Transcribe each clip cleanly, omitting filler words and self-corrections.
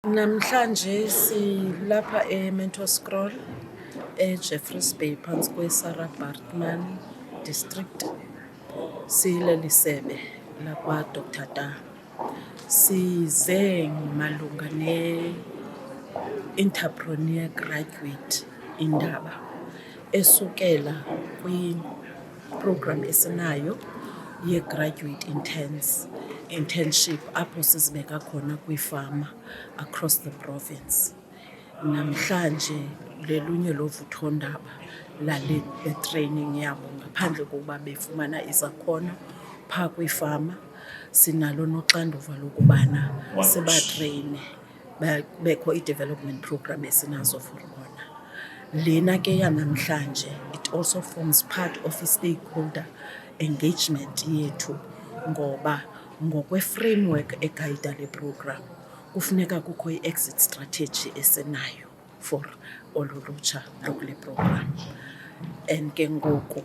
Namhlanje silapha eMentor Scroll eJeffrey Bay phantsi kweSarah Baartman District. Sileli sebe lakwa Dr. DA. Size malunga ne-Entrepreneur Graduate Indaba esukela kwi-program esinayo ye-graduate internship apho sizibeka khona kwiifama across the province. Namhlanje lelunye lovuthondaba lale training yabo ngaphandle kokuba befumana izakhono phaa kwiifama. Sinalo noxanduva lokubana sibatreyine, bekho i-development program esinazo for bona. Lena ke yanamhlanje, it also forms part of i-stakeholder engagement yethu ngoba ngokwe-framework egayida le program kufuneka kukho i-exit strategy esinayo for olu lutsha lokule program. And ke ngoku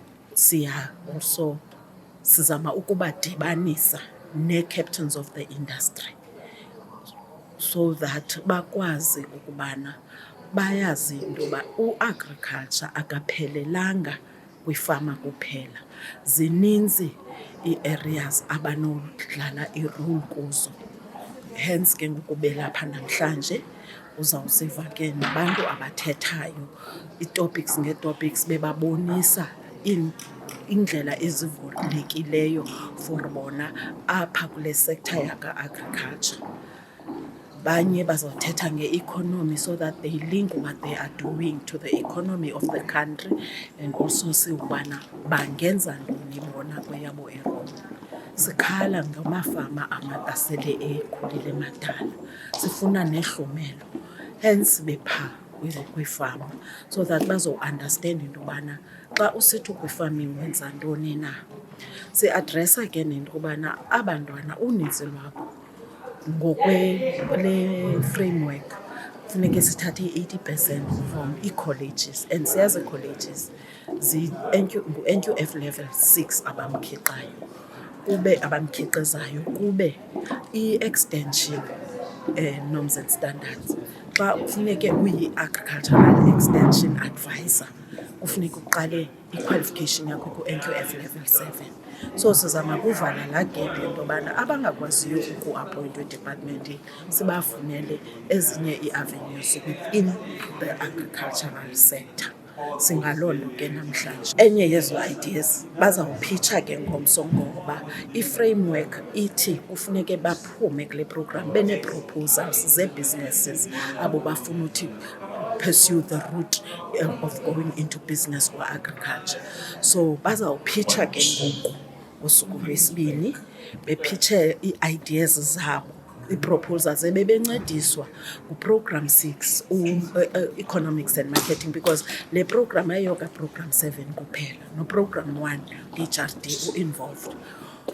sizama ukubadibanisa nee-captains of the industry so that bakwazi ukubana bayazi into yoba u-agriculture akaphelelanga kwifama kuphela. Zininzi ii-areas abanodlala irole kuzo. Hence ke ngoku belapha namhlanje uzawuziva ke nabantu abathethayo ii-topics ngee-topics bebabonisa indlela ezivulekileyo for bona apha kule sector yaka-agriculture. Banye bazawuthetha nge-economy so that they link what they are doing to the economy of the country, and also siwubana bangenza ntoni bona kweyabo erole. Sikhala ngamafama asele ekhulile madala, sifuna nehlomelo, hence bephaa kwiifama so that bazo-understand into yobana xa usithi kwi-farming wenza ntoni na. Si-adresa ke nento yobana abantwana uninzi lwabo ngokwe framework funeke sithathe i-80% from ii-colleges, and siyazi ii-colleges ngu-NQF level 6 abamkhiqayo, kube abamkhiqizayo, kube i-extension norms and standards. Xa kufuneke uyi-agricultural extension advisor kufuneka uqale i-qualification yakho ku-NQF level 7. So sizama kuvala laa gap yento yobana abangakwaziyo ukuappointwa edepartmentini sibafunele ezinye ii-avenues within the agricultural sector. Singaloo nto ke namhlanje. Enye yezo ideas bazawuphitsha ke ngomso ngoba i-framework ithi kufuneke baphume kule program benee-proposals zee-businesses abo bafuna uthi pursue the route of going into business or agriculture. So bazawuphitsha ke ngoku ngosuku lwesibini, bephitshe ii-ideas zabo, ii-proposals ebebencediswa nguprogram 6 economics and marketing, because le program ayiyoka program 7 kuphela, noprogram 1 DRDAR u-involved,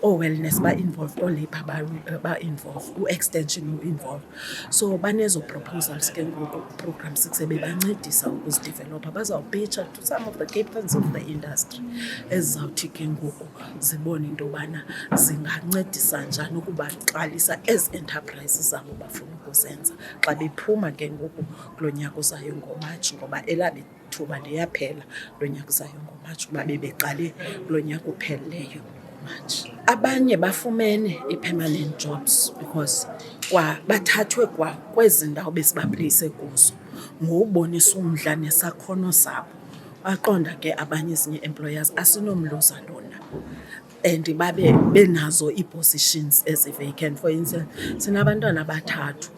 oo-wellness ba-involved, oo-labour ba-involved, u-extension u-involved. So banezo proposals ke ngoku program 6 ebebancedisa ukuzidevelopha. Bazawupitsha to some of the captains of the industry ezizawuthi ke ngoku zibone into yobana zingancedisa njani ukubaqalisa ezi enterprises zabo bafuna ukuzenza xa bephuma ke ngoku kulo nyaka uzayo ngoMatshi, ngoba elabo thuba liyaphela lo nyaka uzayo ngoMatshi uba bebeqale kulo nyaka uphelileyo ngoMatshi. Abanye bafumene ii-permanent jobs because bathathwe kwa kwezi ndawo besibapleyise kuzo ngobonisa umdla nesakhono sabo. Baqonda ke abanye ezinye employers asinomluza lona, and babe benazo ii-positions ezi-vacant. For instance, sinabantwana abathathu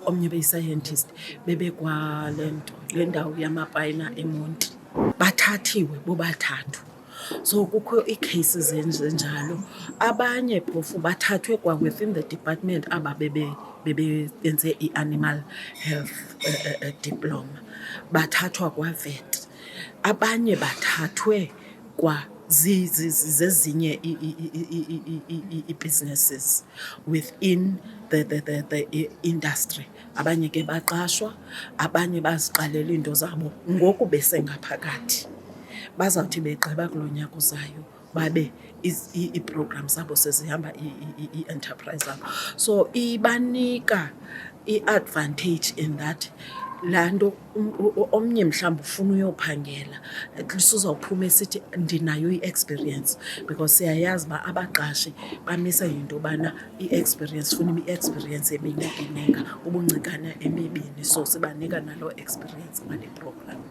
omnye beyi-scientist, bebekwa le ndawo yamapayina eMonti, bathathiwe bobathathu. So kukho ii-cases ezinjalo. Abanye phofu bathathwe kwa within the department aba bebenze i-animal health diploma, bathathwa kwa-vet. Abanye bathathwe kwa zezinye ii-businesses within the industry. Abanye ke baqashwa, abanye baziqalela iinto zabo ngoku besengaphakathi. Bazawuthi begqiba kulo nyaka uzayo babe ii-programs zabo sezihamba i-enterprise zabo. So ibanika i-advantage in that laa nto omnye mhlawumbi ufuna uyophangela, at least uzawuphuma esithi ndinayo i-experience, because siyayazi uba abaqashi bamisa yinto yobana i-experience, funa i-experience eminyaka enenga, ubuncikana emibini. So sibanika naloo experience ngale program.